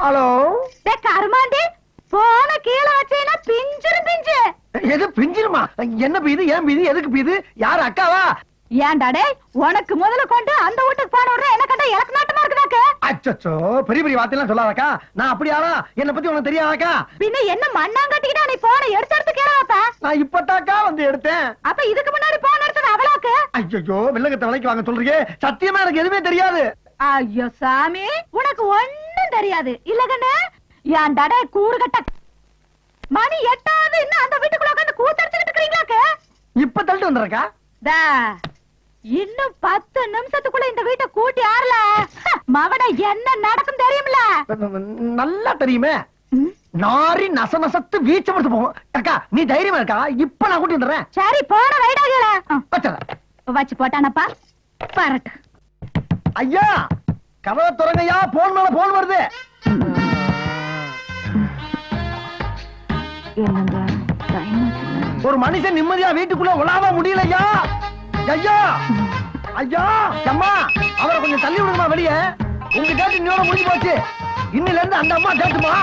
Hello Karumandi போன கீழே வச்சேன்னா பிஞ்சிரு பிஞ்சு. எது பிஞ்சிருமா? என்ன பீது? ஏன் பீது? எதுக்கு பீது? யாரு அக்காவா? ஏன்டாடே உனக்கு முதல்ல கொண்டு அந்த வீட்டுக்கு போன உடனே என்ன கண்டா எனக்கு நாட்டமா இருக்குதாக்க? அச்சோ பெரிய பெரிய வார்த்தையெல்லாம் சொல்லாதக்கா. நான் அப்படியாரா? என்ன பத்தி உனக்கு தெரியாதாக்கா? பின்ன என்ன மண்ணாங்கட்டிக்கிட்டா நீ போன எடுத்து கேளாப்பா? நான் இப்பதாக்கா வந்து எடுத்தேன். அப்ப இதுக்கு முன்னாடி போன எடுத்தது அவளாக்கு? ஐயோ வெள்ளங்கத்தை விலைக்கு வாங்க சொல்றீங்க. சத்தியமா எனக்கு எதுவுமே தெரியாது. ஐயோ சாமி உனக்கு ஒண்ணும் தெரியாது இல்ல கண்ணு. ஏன்டாடே கூறுகட்ட மணி 8 இன்னும் அந்த வீட்டுக்குள்ள உட்காந்து கூத்தடிச்சுக்கிட்டு இருக்கீங்களாக்க? இப்ப தள்ளிட்டு வந்துறக்கா. இன்னும் 10 நிமிஷத்துக்குள்ள இந்த வீட்டை கூட்டி ஆறல மவன என்ன நடக்கும் தெரியுமில? நல்லா தெரியுமே. நாரி நசநசத்து வீச்சமடுத்து போகும். அக்கா நீ தைரியமா இருக்கா? இப்ப நான் கூட்டி வந்துடுறேன். சரி போன வைடாகல வச்சு போட்டானப்பா பரட்டு. ஐயா கதவை திறங்கய்யா. போன் மேல போன் வருது. ஒரு மனுஷன் நிம்மதியா வீட்டுக்குள்ள உலாவ முடியலையா? ஐயா ஐயா அம்மா அவரை கொஞ்சம் தள்ளி விடுமா வெளியே. உங்க கேட்டு இன்னோட முடிஞ்சு போச்சு. இன்னில இருந்து அந்த அம்மா கேட்டுமா?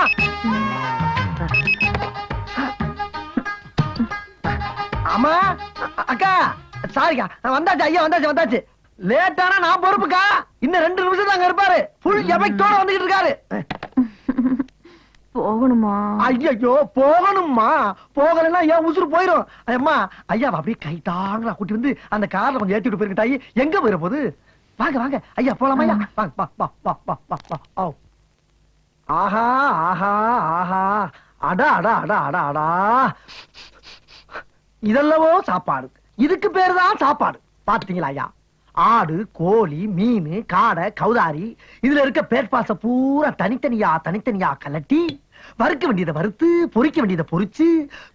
அம்மா அக்கா சாரிக்கா வந்தாச்சு. ஐயா வந்தாச்சு வந்தாச்சு. லேட்டானா நான் பொறுப்புக்கா. இன்னும் 2 நிமிஷம் தாங்க இருப்பாரு. ஃபுல் எஃபெக்டோட வந்துகிட்டு இருக்காரு. போகணுமா? ஐயோ போகணுமா? போகலன்னா ஏன் உசுறு போயிரும். அம்மா ஐயா அப்படியே கைத்தாங்களா கூட்டி வந்து அந்த கார்ல கொஞ்சம் ஏத்தி விட்டு போயிருக்க. தாயி எங்க போயிட போகுது? வாங்க வாங்க ஐயா போலாமா? ஐயா வாங்க. ஆஹா ஆஹா ஆஹா அடா அடா அடா அடா அடா. இதெல்லவோ சாப்பாடு. இதுக்கு பேருதான் சாப்பாடு. பாத்தீங்களா ஐயா? ஆடு கோழி மீன் காடை கௌதாரி இதுல இருக்க பேட்பாச பூரா தனித்தனியா கலட்டி வறுக்க வேண்டியதை வறுத்து பொரிக்க வேண்டியதை பொரிச்சு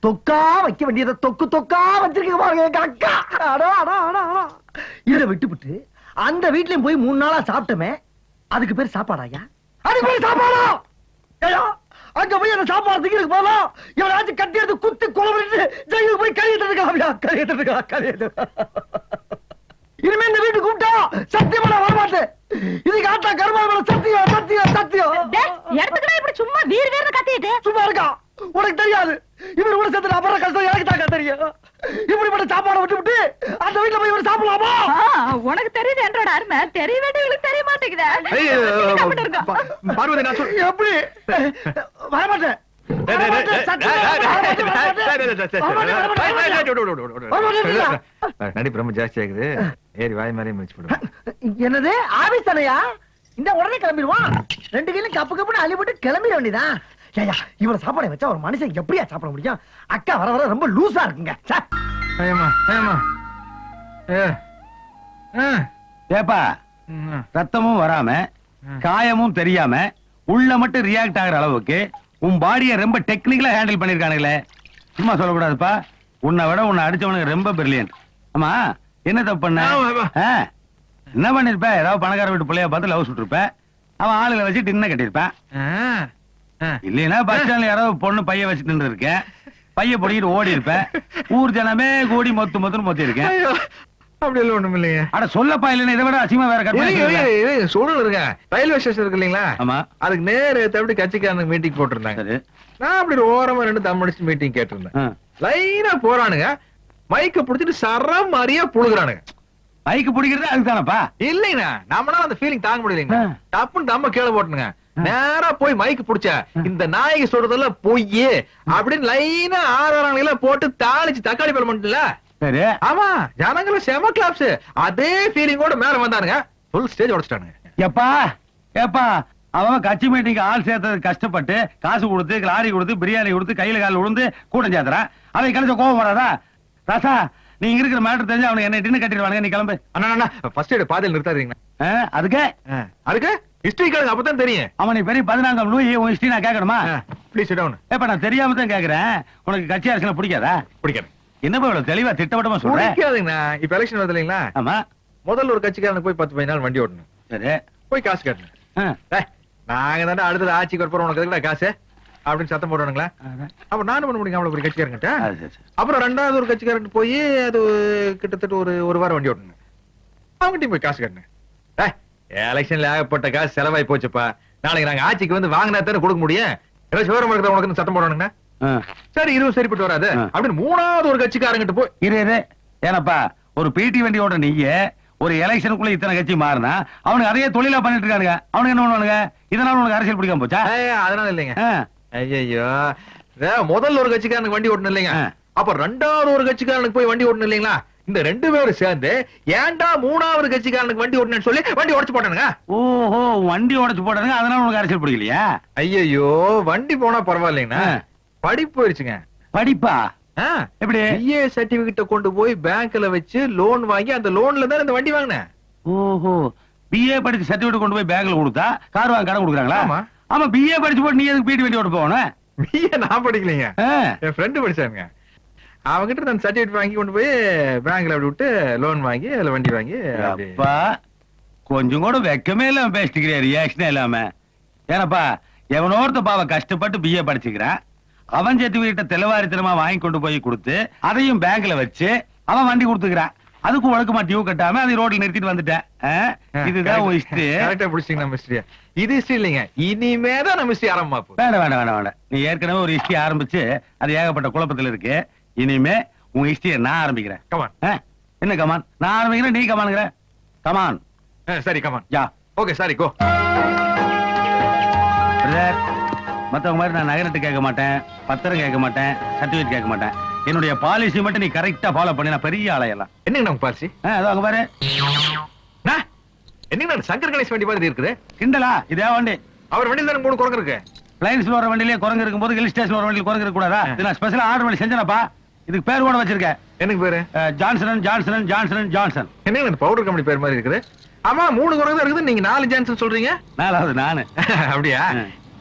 தொக்கா வைக்க வேண்டியதை தொக்கா வச்சிருக்க பாருங்க அக்கா. இதை விட்டுவிட்டு அந்த வீட்லயும் போய் 3 நாளா சாப்பிட்டோமே அதுக்கு பேர் சாப்பாடாயா? அது பேர் சாப்பாடா? அங்க போய் அந்த சாப்பாடு திங்கிறதுக்கு போலாம். இவராச்சும் கட்டி எடுத்து குத்து குழம்பு ஜெயிலுக்கு போய் கழியிட்டு இனிமே இந்த வீட்டு கூப்பிட்டா சத்தியமா வரமாட்டேன். இது காட்டா கருமாவள சத்தியம் சத்தியம் சத்தியம். எடுத்துக்கடா இப்படி சும்மா வீர் வீர்னு கத்திட்டு. சும்மா இருக்கா? உனக்கு தெரியாது. இவர் கூட சேர்த்து அப்புறம் கஷ்டம் எனக்கு தாங்க தெரியும். இப்படிப்பட்ட சாப்பாடை விட்டு அந்த வீட்டுல போய் இவர் சாப்பிடலாமா? உனக்கு தெரியுது என்றோட அருமை தெரிய வேண்டியவங்களுக்கு தெரிய மாட்டேங்குதா? பார்வதி நான் எப்படி வரமாட்டேன். நடிப்பு ரொம்ப ஜாஸ்தி ஆகுது. ஏறி வாய் மாதிரி முடிச்சு போடுவோம். என்னது ஆபீஸ் தானையா? இந்த உடனே கிளம்பிடுவான். 2 கையிலும் கப்பு கப்புன்னு அள்ளி போட்டு கிளம்பிட வேண்டியதான். ஏயா இவ்வளவு சாப்பாடை வச்சா ஒரு மனுஷன் எப்படியா சாப்பிட முடியும்? அக்கா வர வர ரொம்ப லூசா இருக்குங்க. ஏப்பா ரத்தமும் வராம காயமும் தெரியாம உள்ள மட்டும் ரியாக்ட் ஆகிற அளவுக்கு உன் பாடியை ரொம்ப டெக்னிக்கலா ஹேண்டில் பண்ணிருக்கானுங்களே. சும்மா சொல்லக்கூடாதுப்பா. உன்னை விட உன்னை அடிச்சவனுக்கு ரொம்ப பிரில்லியன்ட். ஆமா என்ன தப்பு பண்ண? என்ன பண்ணிருப்ப? ஏதாவது பணக்கார வீட்டு பிள்ளைய பார்த்து லவ் சுட்டிருப்ப. அவன் ஆளுகளை வச்சுட்டு இன்னும் கட்டிருப்பேன். இல்லைன்னா பஸ் ஸ்டாண்ட்ல யாராவது பொண்ணு பைய வச்சுட்டு நின்று இருக்கேன். பைய பொடிக்கிட்டு ஓடி இருப்பேன். ஊர் ஜனமே கூடி மொத்துன்னு மொத்தி இருக்கேன். அப்படி எல்லாம் ஒண்ணும் இல்லைங்க. அட சொல்லப்பா இல்லைன்னா இதை விட அசிமா வேற கட்ட சூழல் இருக்க. ரயில்வே ஸ்டேஷன் இருக்கு இல்லீங்களா? ஆமா. அதுக்கு நேர எப்படி கட்சிக்காரனுக்கு மீட்டிங் போட்டிருந்தாங்க. நான் அப்படி ஓரமா 2 தம் அடிச்சு மீட்டிங் கேட்டிருந்தேன். லைனா போறானுங்க. மைக்க புடிச்சிட்டு சரம் மாதிரியா புழுகுறானுங்க. மைக்கு பிடிக்கிறது அதுதானப்பா? இல்லைங்க நம்மளால அந்த ஃபீலிங் தாங்க முடியலைங்க. டப்புன்னு தம்ம கீழே போட்டுனுங்க. நேரா போய் மைக்கு புடிச்ச இந்த நாய்க்கு சொல்றதுல பொய் அப்படின்னு லைனா ஆறாங்கள போட்டு தாளிச்சு தக்காளி பழம் பண்ணல. சரி ஆமா ஜனங்களும் செம கிளாப்ஸ். அதே ஃபீலிங்கோட மேல வந்தானுங்க. Full stage உடைச்சிட்டானுங்க. எப்பா ஏப்பா அவன் கட்சி மீட்டிங் ஆள் சேர்த்தது கஷ்டப்பட்டு காசு கொடுத்து லாரி கொடுத்து பிரியாணி கொடுத்து கையில கால விழுந்து கூட்டம் சேர்த்துறான். அவன் கழிச்ச கோவம் வராதா? ராசா நீங்க இருக்கிற மேட்டர் தெரிஞ்சு அவனுக்கு என்ன டின்னு கட்டிடுவானுங்க. நீ கிளம்பு. அண்ணா ஃபர்ஸ்ட் எய்ட் பாதையில் நிறுத்தாதீங்க. அதுக்கு ஹிஸ்டரி கேளுங்க அப்பதான் தெரியும். அவனை பெரிய 14ஆம் லூயி உன் ஹிஸ்டரி நான் கேட்கணுமா? Please sit down. ஏப்பா நான் தெரியாம தான் கேக்குறேன். உனக்கு கட்சி அரசியல் பிடிக்காதா? பிடிக்காது. என்னப்பா இவ்வளவு தெளிவா திட்டவட்டமா சொல்றேன்? பிடிக்காதுங்கண்ணா. இப்ப எலெக்ஷன் வருது இல்லைங்களா? ஆமா. முதல்ல ஒரு கட்சிக்காரனுக்கு போய் 10-15 நாள் வண்டி ஓட்டணும். சரி போய் காசு கட்டணும். நாங்க தானே அடுத்தது ஆட்சிக்கு வரப்போறோம் உனக்கு எதுக்குடா காசு அப்படின்னு சத்தம் போடுவானுங்களா? அப்ப நானும் பண்ண முடியும். அவ்வளவு ஒரு கட்சிக்காரங்கிட்ட. அப்புறம் 2வது ஒரு கட்சிக்காரன் போய் அது கிட்டத்தட்ட ஒரு வாரம் வண்டி ஓட்டணும். அவங்ககிட்ட போய் காசு கட்டணும். எலெக்ஷன்ல ஆகப்பட்ட காசு செலவாய் போச்சுப்பா. நாளைக்கு நாங்க ஆட்சிக்கு வந்து வாங்கினா தானே கொடுக்க முடியும். ஏதாவது விவரம் இருக்கிற உனக்கு சத்தம் போடணுங்க. சரி இதுவும் சரிப்பட்டு வராது அப்படின்னு 3வது ஒரு கட்சிக்காரங்கிட்ட போய் இரு. ஏனப்பா ஒரு பிடி வண்டியோட நீங்க ஒரு எலெக்ஷனுக்குள்ள இத்தனை கட்சி மாறினா அவனுக்கு அதே தொழிலா பண்ணிட்டு இருக்கானுங்க. அவனுக்கு என்ன பண்ணுவானுங்க? இதனால உனக்கு அரசியல் பிடிக்காம போச்சா? அதனால இல்லைங்க. ஐயோ முதல்ல ஒரு கட்சிக்காரனுக்கு வண்டி ஓட்டணும் இல்லைங்க, அப்ப 2வது ஒரு கட்சிக்காரனுக்கு போய் வண்டி ஓட்டணும் இல்லைங்களா? இந்த 2 பேரும் சேர்ந்து ஏன்டா 3வது கட்சிக்காரனுக்கு வண்டி ஓட்டணும்னு சொல்லி வண்டி உடைச்சு போட்டானுங்க. ஓஹோ வண்டி உடைச்சு போட்டானுங்க, அதனால உனக்கு அரசியல் பிடிக்கலையா? ஐயோ வண்டி போனா பரவாயில்லைங்கண்ணா, படிப்பு போயிருச்சுங்க. படிப்பா? எப்படி? பிஏ சர்டிபிகேட்ட கொண்டு போய் பேங்க்ல வச்சு லோன் வாங்கி அந்த லோன்ல தான் இந்த வண்டி வாங்கினேன். ஓஹோ பிஏ படிச்சு சர்டிபிகேட் கொண்டு போய் பேங்க்ல கொடுத்தா கார் வாங்க கடன் கொடுக்குறாங்களா? ஆமா பிஏ படிச்சு போட்டு நீ எதுக்கு பிடி வண்டி ஓட்ட போகணும்? பிஏ நான் படிக்கலைங்க, என் ஃப்ரெண்டு படிச்சாங்க. அவங்கிட்ட நான் சர்டிபிகேட் வாங்கி கொண்டு போய் பேங்க்ல அப்படி விட்டு லோன் வாங்கி அதுல வண்டி வாங்கி. அப்பா கொஞ்சம் கூட வெக்கமே இல்லாம பேசிக்கிறேன், ரியாக்ஷனே இல்லாம. ஏனப்பா எவனோர்த்த பாவ கஷ்டப்பட்டு பிஏ படிச்சுக்கிறான், அவன் சர்டிபிகேட்ட தெளிவாரித்தனமா வாங்கி கொண்டு போய் கொடுத்து அதையும் பேங்க்ல வச்சு அவன் வண்டி கொடுத்துக்கிறான். அதுக்கும் ஒழுக்கமா டியூ கட்டாம அதை ரோட்ல நிறுத்திட்டு வந்துட்டேன். இதுதான் ஹிஸ்டரி. கரெக்டா புடிச்சீங்க நம்ம ஹிஸ்டரி. இது ஹிஸ்டரி இல்லைங்க, இனிமேதான் நம்ம ஹிஸ்டரி ஆரம்பமா. வேண்டாம். நீ ஏற்கனவே ஒரு ஹிஸ்டரி ஆரம்பிச்சு அது ஏகப்பட்ட குழப்பத்துல இருக்கு. இனிமே உங்க ஹிஸ்டரியை நான் ஆரம்பிக்கிறேன். கமான். என்ன கமான்? நான் ஆரம்பிக்கிறேன், நீ கமான்ங்கிற. கமான். சரி கமான். யா ஓகே சாரி கோ. மத்தவங்க மாதிரி நான் நகரத்து கேட்க மாட்டேன், பத்திரம் கேட்க மாட்டேன், சர்டிபிகேட் கேட்க மாட்டேன். என்னுடைய பாலிசி மட்டும் நீ கரெக்டா ஃபாலோ பண்ணி நான் பெரிய ஆளையெல்லாம். என்னங்க நம்ம பாலிசி? அதோ அங்க பாரு. என்னங்க சங்கர் கணேஷ் வண்டி மாதிரி இருக்குது? கிண்டலா? இதே வண்டி. அவர் வண்டியில தான் 3 குரங்கு இருக்கு. பிளைன்ஸ்ல வர வண்டியிலே குரங்கு இருக்கும் போது ஹில் ஸ்டேஷன் வர வண்டியில குரங்கு இருக்க கூடாதா? இது நான் ஸ்பெஷலா ஆர்டர் பண்ணி செஞ்சேனப்பா. இதுக்கு பேர் கூட வச்சிருக்கேன். எனக்கு பேரு ஜான்சன். என்னங்க இந்த பவுடர் கம்பெனி பேர் மாதிரி இருக்குது? ஆமா 3 குரங்கு தான் இருக்குது, நீங்க 4 ஜான்சன் சொல்றீங்க. 4வது நானு. அப்படியா?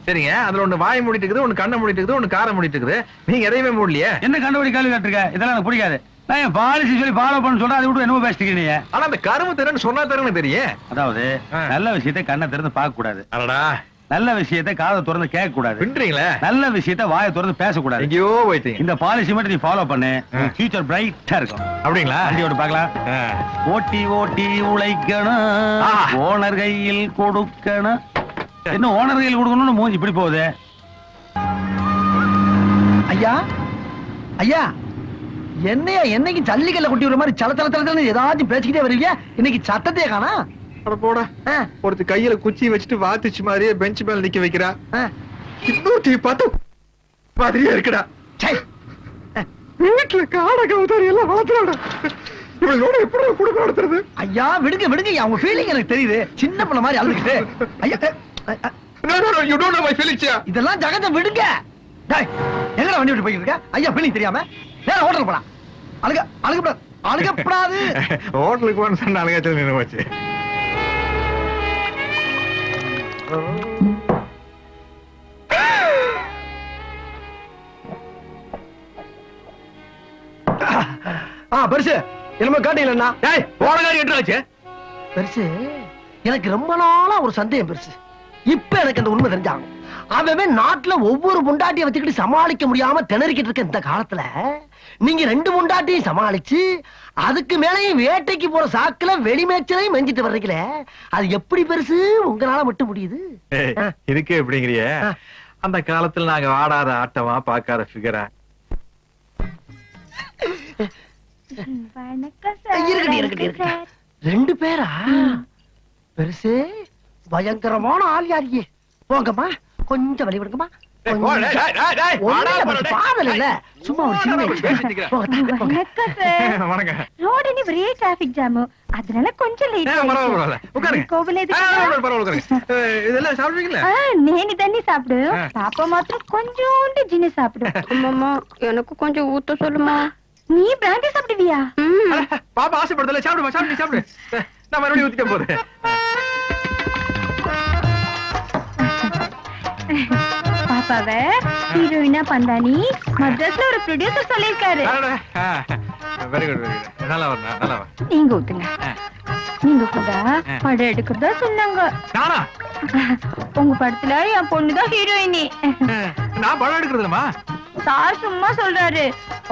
சரிங்க, அதுல ஒண்ணு வாய் மூடிட்டு இருக்குது, ஒண்ணு கண்ணை மூடிட்டு இருக்குது, ஒண்ணு காரை மூடிட்டு இருக்குது. நீங்க எதையுமே மூடலையே. என்ன கண்டுபிடி கேள்வி கேட்டிருக்க? இதெல்லாம் எனக்கு பிடிக்காது. நான் என் பாலிசி சொல்லி ஃபாலோ பண்ண சொல்றேன், அதை விட்டு என்னமோ பேசிட்டு நீ. ஆனா அந்த கரும்பு திறன்னு சொன்னா தரணும் தெரியும். அதாவது நல்ல விஷயத்தை கண்ணை திறந்து பார்க்க கூடாது, அடடா நல்ல விஷயத்தை காதை திறந்து கேட்க கூடாது, பின்றீங்களே நல்ல நல்ல விஷயத்தை வாயை திறந்து பேசக்கூடாது. எங்கேயோ போயிட்டீங்க. இந்த பாலிசி மட்டும் நீ ஃபாலோ பண்ணு, ஃபியூச்சர் பிரைட்டா இருக்கும். அப்படிங்களா? வண்டியோட பார்க்கலாம். ஓட்டி ஓட்டி உழைக்கணும், ஓனர் கையில் கொடுக்கணும். என்ன ஓனர் கையில் கொடுக்கணும்னு மூஞ்சி இப்படி போகுது? ஐயா ஐயா என்னையா என்னைக்கு ஜல்லிக்கல்ல குட்டி விடுற மாதிரி சல ஏதாச்சும் பேசிக்கிட்டே வருவீங்க, இன்னைக்கு சத்தத்தையே காணா. போட ஒருத்தி கையில குச்சி வச்சுட்டு வாத்துச்சு மாதிரியே பெஞ்ச் மேல நிக்க வைக்கிறா. இன்னொருத்தி பார்த்து மாதிரியே இருக்குடா. வீட்டுல காடை கவுதாரி எல்லாம் வளர்த்துறாடா. இவளோட எப்படி குடும்பம் நடத்துறது? ஐயா விடுங்க விடுங்க, அவங்க ஃபீலிங் எனக்கு தெரியுது. சின்ன பிள்ளை மாதிரி அழுதுகிட்டு. ஐயா you don't know my feelings. இதெல்லாம் ஜகத்தை விடுங்க. டேய் எங்கடா வண்டி விட்டு போயிட்டு இருக்க? ஐயா ஃபீலிங் தெரியாம நேரா ஹோட்டலுக்கு போலாம். அழுகப்படாது. ஹோட்டலுக்கு போன சொன்ன அழுகத்துல நின்னு போச்சு. பெருசு என்னமோ காட்டீங்களா? டேய் போன காரி எட்டாச்சு. பெருசு எனக்கு ரொம்ப நாளா ஒரு சந்தேகம் பெருசு. இப்ப எனக்கு அந்த உண்மை தெரிஞ்சாகும். அவன் நாட்டுல ஒவ்வொரு முண்டாட்டியை வச்சுக்கிட்டு சமாளிக்க முடியாம திணறிக்கிட்டு இருக்க இந்த காலத்துல நீங்க 2 முண்டாட்டியும் சமாளிச்சு அதுக்கு மேலையும் வேட்டைக்கு போற சாக்குல வெளிமேச்சலையும் மெஞ்சிட்டு வர்றீங்களே, அது எப்படி பெருசு உங்களால மட்டும் முடியுது? இதுக்கு எப்படிங்கிறிய? அந்த காலத்துல நாங்க ஆடாத ஆட்டமா பாக்காத ஃபிகரா. இருக்கட்டும் 2 பேரா? பெருசு பயங்கரமான ஆள் யாரியே. போங்கம்மா கொஞ்சம் வழி விடுங்கம்மா. சும்மா ஒரு சின்ன ரோடு ஒரே டிராபிக் ஜாம், அதனால கொஞ்சம் நேனி தண்ணி சாப்பிடு, பாப்பா மாத்திரம் கொஞ்சோண்டு ஜின்னு சாப்பிடு. அம்மா எனக்கு கொஞ்சம் ஊத்த சொல்லுமா. நீ பிராண்டி சாப்பிடுவியா? பாப்பா ஆசைப்படுதல, சாப்பிடுமா சாப்பிடு சாப்பிடு. நான் மறுபடியும் ஊத்திட்டேன் போது. பாப்பாவ ஹீரோயினா பந்தானி மദ്രാஸ்ல ஒரு ப்ரொடியூசர் சொல்லிருக்காரு. Very good very good. நல்லா வர நல்லா வர. நீங்க ஊத்துங்க. நீங்க கூட படம் எடுக்கிறதா சொன்னாங்க. நானா? உங்க படத்துல என் பொண்ணுதான் ஹீரோயினி. நான் படம் எடுக்கிறதுலமா? சார் சும்மா சொல்றாரு.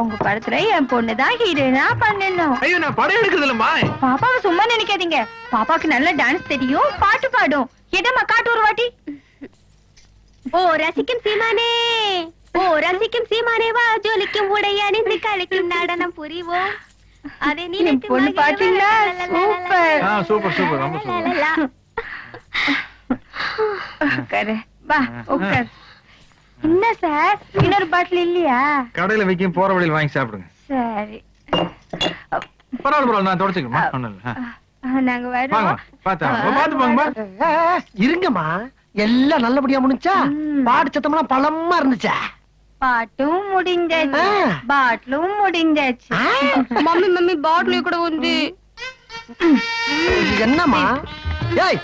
உங்க படத்துல என் பொண்ணுதான் ஹீரோயினா பண்ணணும். ஐயோ நான் படம் எடுக்கிறதுலமா. பாப்பாவை சும்மா நினைக்காதீங்க. பாப்பாக்கு நல்ல டான்ஸ் தெரியும், பாட்டு பாடும். எடமா காட்டு ஒரு வாட்டி. ஓ ரசிக்கும் சீமானே, ஓ ரசிக்கும் சீமானே, வா ஜொலிக்கும் உடை அணிந்து கழிக்கும் நடனம் புரிவோம். அதை நினைத்து பொண்ணு பாத்தீங்களா? சூப்பர். சூப்பர் சூப்பர், ரொம்ப சூப்பர். உட்காரு, வா உட்காரு. என்ன சார், இன்னொரு பாட்டில் இல்லையா? கடையில வைக்கும், போற வழியில் வாங்கி சாப்பிடுங்க. சரி, பரவாயில்ல, நான் தொடச்சுக்கணுமா? ஒண்ணும் இல்ல. நாங்க வாங்க, வரோம். பாத்து போங்கம்மா. இருங்கம்மா, எல்லாம் நல்லபடியா முடிஞ்சா? பாட்டு சத்தம்லாம் பலமா இருந்துச்சா? பாட்டும் முடிஞ்சாச்சு, பாட்டிலும் முடிஞ்சாச்சு. மம்மி மம்மி பாட்டில் கூட வந்து என்னம்மா? ஏய்,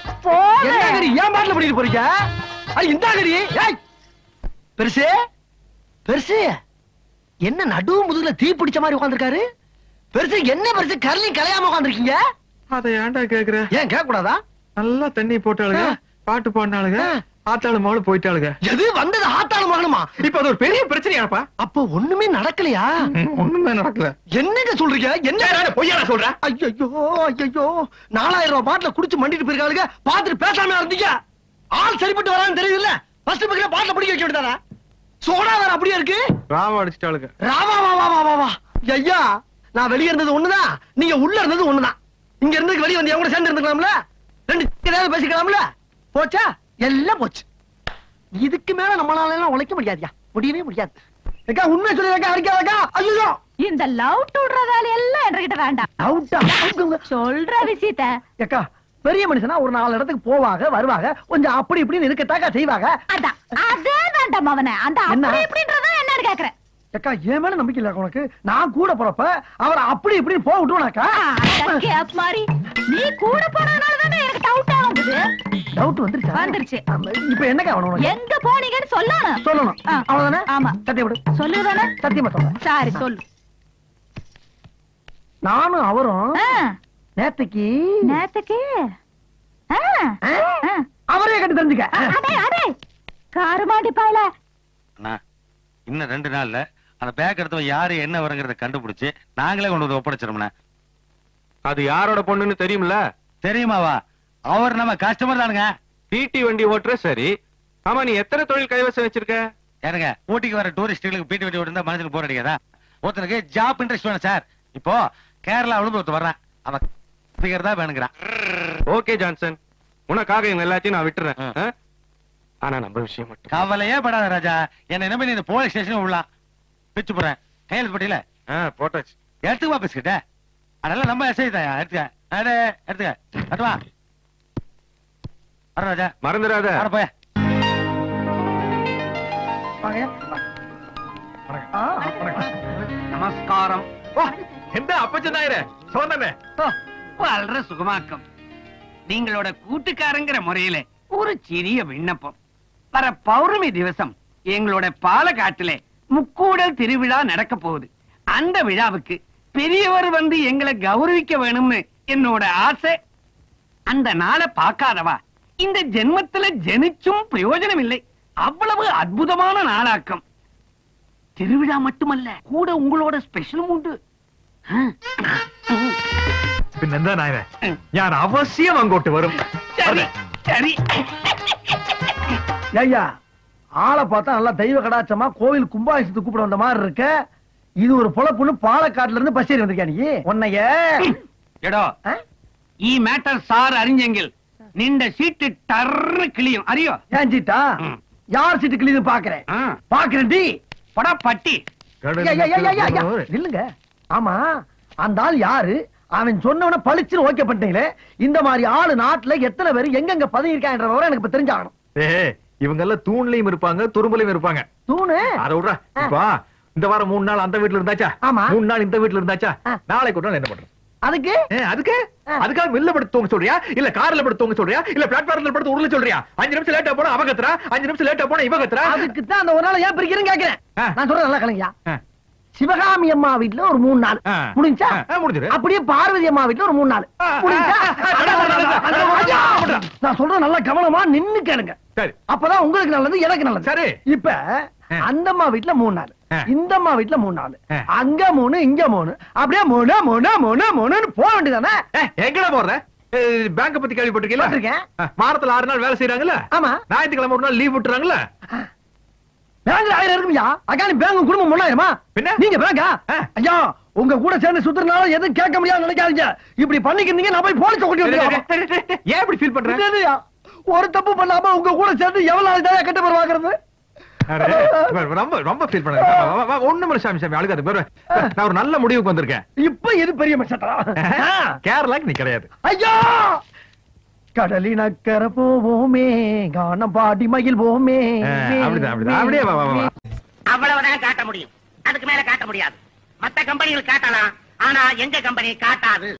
என்ன கறி ஏன் பாட்டில் பண்ணிட்டு போறீங்க? இந்த கறி பெருசு பெருசு என்ன நடு முதுகுல தீ பிடிச்ச மாதிரி உட்கார்ந்திருக்காரு? பெருசு என்ன பெருசு கரலி கலையாம உட்கார்ந்திருக்கீங்க? அதை ஏன்டா கேக்குற? ஏன் கேட்க கூடாதா? நல்லா தண்ணி போட்டாளுங்க, பாட்டு பாடினாளுங்க, ஆத்தாளு மகளும் போயிட்டாளுங்க. எது வந்தது ஆத்தாளு மகனுமா? இப்ப அது ஒரு பெரிய பிரச்சனையாப்பா. அப்போ ஒண்ணுமே நடக்கலையா? ஒண்ணுமே நடக்கல. என்னங்க சொல்றீங்க? என்ன பொய்யா சொல்ற? ஐயோ ஐயோ, 4000 ரூபாய் பாட்டில குடிச்சு மண்டிட்டு போயிருக்காளுங்க. பாத்துட்டு பேசாம இருந்தீங்க. ஆள் சரிப்பட்டு வரான்னு தெரியுதுல்ல? ஃபர்ஸ்ட் பக்கத்துல பாட்டில பிடிக்க வைக்க வேண்டியதானே? சோடா வேற அப்படியே இருக்கு. ராவா அடிச்சிட்டாளுங்க. ராவா வா வா வா வா வா. ஐயா, நான் வெளிய இருந்தது ஒண்ணுதான், நீங்க உள்ள இருந்தது ஒண்ணுதான். இங்க இருந்து வெளிய வந்து என் கூட சேர்ந்து இருந்துக்கலாம்ல? ரெண்டு ஏதாவது பேசிக்கலாம்ல? போச்சா? எல்லாம் போச்சு. இதுக்கு மேல நம்மளால எல்லாம் உழைக்க முடியாதுயா, முடியவே முடியாது. ஏக்கா உண்மை சொல்லுங்க, அடிக்காதக்கா. ஐயோ, இந்த லவ் டுடுற வேலை எல்லாம் என்கிட்ட வேண்டாம். அவுட்டா சொல்ற விஷயத்த. ஏக்கா, பெரிய மனுஷனா ஒரு 4 இடத்துக்கு போவாங்க வருவாங்க, கொஞ்சம் அப்படி இப்படின்னு இருக்கட்டாக்கா செய்வாங்க. அதான் அதே வேண்டாம் அவனை. அந்த என்ன? அப்படி இப்படின்றத என்னன்னு கேக்குறேன். ஏக்கா, என் மேல நம்பிக்கை இல்ல உனக்கு? நான் கூட போறப்ப அவரை அப்படி இப்படின்னு போக விட்டுவானாக்கா? கேப் மாதிரி நீ கூட போனதுனால தானே எனக்கு டவுட் ஆகுது. டவுட் வந்துருச்சா? வந்துருச்சு. இப்ப என்னக்கா வேணும் உனக்கு? எங்க போனீங்கன்னு சொல்லணும். சொல்லணும், அவ்வளவுதானே? ஆமா, சத்தியம் விடு. சொல்லுதானே? சத்தியமா சொல்றேன். சரி சொல்லு. நானும் அவரும் நேத்துக்கு அவரே கட்டி தெரிஞ்சுக்க. அடே அடே காருமாடி பாயல. இன்னும் 2 நாள்ல அந்த பேக் எடுத்தவன் யாரு என்ன வருங்கிறத கண்டுபிடிச்சு நாங்களே கொண்டு வந்து ஒப்படைச்சிரோம்னா. அது யாரோட பொண்ணுன்னு தெரியும்ல? தெரியுமாவா? அவர் நம்ம கஸ்டமர் தானுங்க. பிடி வண்டி ஓட்டுற. சரி, ஆமா, நீ எத்தனை தொழில் கைவசம் வச்சிருக்க? ஏனுங்க, ஊட்டிக்கு வர டூரிஸ்டுகளுக்கு பிடி வண்டி ஓட்டுறதா மனசுக்கு போர் அடிக்காதா? ஒருத்தனுக்கு ஜாப் இன்ட்ரெஸ்ட் வேணும் சார். இப்போ கேரளா ஒருத்தர் வர்றான், அவன் தான் வேணுங்கிறான். ஓகே ஜான்சன், உனக்காக இவங்க எல்லாத்தையும் நான் விட்டுறேன். ஆனா நம்ம விஷயம் மட்டும் கவலையே படாத ராஜா. என்ன நம்பி நீ இந்த போலீஸ் ஸ்டேஷன் விடலாம். பிச்சு போறேன் கையில் பட்டியல போட்டாச்சு. எடுத்துக்குவா பேசிக்கிட்ட. அதெல்லாம் நம்ம எஸ்ஐ தான். எடுத்துக்க வா ராஜா, மறந்துடாத. போய நமஸ்காரம். எந்த அப்பச்சனாயிர சோதனை வாழ்ற சுகமாக்கம். நீங்களோட கூட்டுக்காரங்கிற முறையில ஒரு சிறிய விண்ணப்பம். வர பௌர்ணமி திவசம் எங்களோட பாலக்காட்டிலே முக்கூடல் திருவிழா நடக்க போகுது. அந்த விழாவுக்கு பெரியவர் வந்து எங்களை கௌரவிக்க வேணும்னு என்னோட ஆசை. அந்த நாளை பார்க்காதவா இந்த ஜென்மத்துல ஜெனிச்சும் பிரயோஜனம் இல்லை. அவ்வளவு அற்புதமான நாளாக்கம். திருவிழா மட்டுமல்ல, கூட உங்களோட ஸ்பெஷலும் உண்டு. പിന്നെന്താ നായന, ഞാൻ അവശ്യം അങ്ങോട്ട് വരും. சரி சரி. ஐயா, ஆளை பார்த்தா நல்லா தெய்வ கடாச்சமா கோவில் கும்பாபிஷேகத்துக்கு கூப்பிட வந்த மாதிரி இருக்க. இது ஒரு பொழப்புன்னு பாலக்காட்டுல இருந்து பஸ் ஏறி வந்திருக்கியா நீ? உன்னைய എടോ ഈ മാറ്റർ സാർ അറിഞ്ഞെങ്കിൽ നിന്റെ സീറ്റ് ടർന്ന് കിളിയും അറിയോ? ஏன் சீட்டா? யார் சீட்டு கிளிது பாக்குறேன் பாக்குறேன் டி. படா பட்டி. இல்லங்க, ஆமா, அந்த ஆள் யாரு? அவன் சொன்னவன பளிச்சுன்னு ஓகே பண்ணிட்டீங்களே. இந்த மாதிரி ஆளு நாட்டுல எத்தனை பேர் எங்கெங்க பதவி இருக்கான்ற விவரம் எனக்கு இப்ப தெரிஞ்சாகணும். இவங்க எல்லாம் தூண்லயும் இருப்பாங்க, துரும்புலயும் இருப்பாங்க. தூணு அதை விடுறா. இப்ப இந்த வாரம் 3 நாள் அந்த வீட்டுல இருந்தாச்சா? ஆமா. 3 நாள் இந்த வீட்டுல இருந்தாச்சா? நாளைக்கு ஒரு நாள் என்ன பண்றது? அதுக்கு அதுக்காக மில்ல படுத்து தூங்க சொல்றியா, இல்ல கார்ல படுத்து தூங்க சொல்றியா, இல்ல பிளாட்ஃபார்ம்ல படுத்து உருள சொல்றியா? 5 நிமிஷம் லேட்டா போனா அவ கத்துறா, 5 நிமிஷம் லேட்டா போனா இவ கத்துறா. அதுக்கு தான் அந்த ஒரு நாள் ஏன் பிரிக்கிறேன்னு கேக்குறேன். நான் சொல்றேன் நல்லா கலங்கயா. சிவகாமி அம்மா வீட்டுல ஒரு 3 நாள் முடிஞ்சா? முடிஞ்சது. அப்படியே பார்வதி அம்மா வீட்டுல ஒரு 3 நாள் முடிஞ்சா? நான் சொல்றேன் நல்லா கவனமா நின்னு கேளுங்க. சரி, அப்பதான் உங்களுக்கு நல்லது, எனக்கு நல்லது. சரி, இப்ப அந்த அம்மா வீட்டுல 3 நாள், இந்த அம்மா வீட்டுல 3 நாள், அங்க 3 இங்க 3, அப்படியே 3 3 3 3ன்னு போக வேண்டியதானே? எங்கடா போற? பேங்க பத்தி கேள்விப்பட்டிருக்கீங்களா? பட்டிருக்கேன். வாரத்துல 6 நாள் வேலை செய்யறாங்கல்ல, ஆமா. ஞாயிற்றுக்கிழமை ஒரு நாள் லீவ் விட்டுறாங்கல்ல. பேங்க்ல 1000 இருக்கும்யா. அகானி பேங்க் குடும்பம் 3000மா? பின்ன? நீங்க பேங்கா? ஆ. ஐயா, உங்க கூட சேர்ந்து சுத்துறனால எதுவும் கேட்க முடியாது நினைக்காதீங்க. இப்படி பண்ணிக்கிறீங்க, நான் போய் போலீஸ் கொண்டு வந்துடுறேன். ஏன் இப்படி ஃபீல் பண்ற? இல்லையா, ஒரு தப்பு பண்ணாம உங்க கூட சேர்ந்து எவ்வளவு நாள் தான் கட்ட பேர் வாங்குறது? அடே, ரொம்ப ரொம்ப ஃபீல் பண்ணாத. ஒண்ணும் இல்ல சாமி, அழுகாத. பாரு, நான் ஒரு நல்ல முடிவுக்கு வந்திருக்கேன். இப்ப இது பெரிய மச்சட்டா. கேரளாக்கு நீ கிடையாது. ஐயா, கடலினக்கரை போவோமே, கானம் பாடி மகிழ்வோமே. அப்படிதான் அப்படியே வா, வா, வா. அவ்வளவுதான் காட்ட முடியும், அதுக்கு மேல காட்ட முடியாது. மத்த கம்பெனிகள் காட்டலாம், ஆனா எங்க கம்பெனி காட்டாது.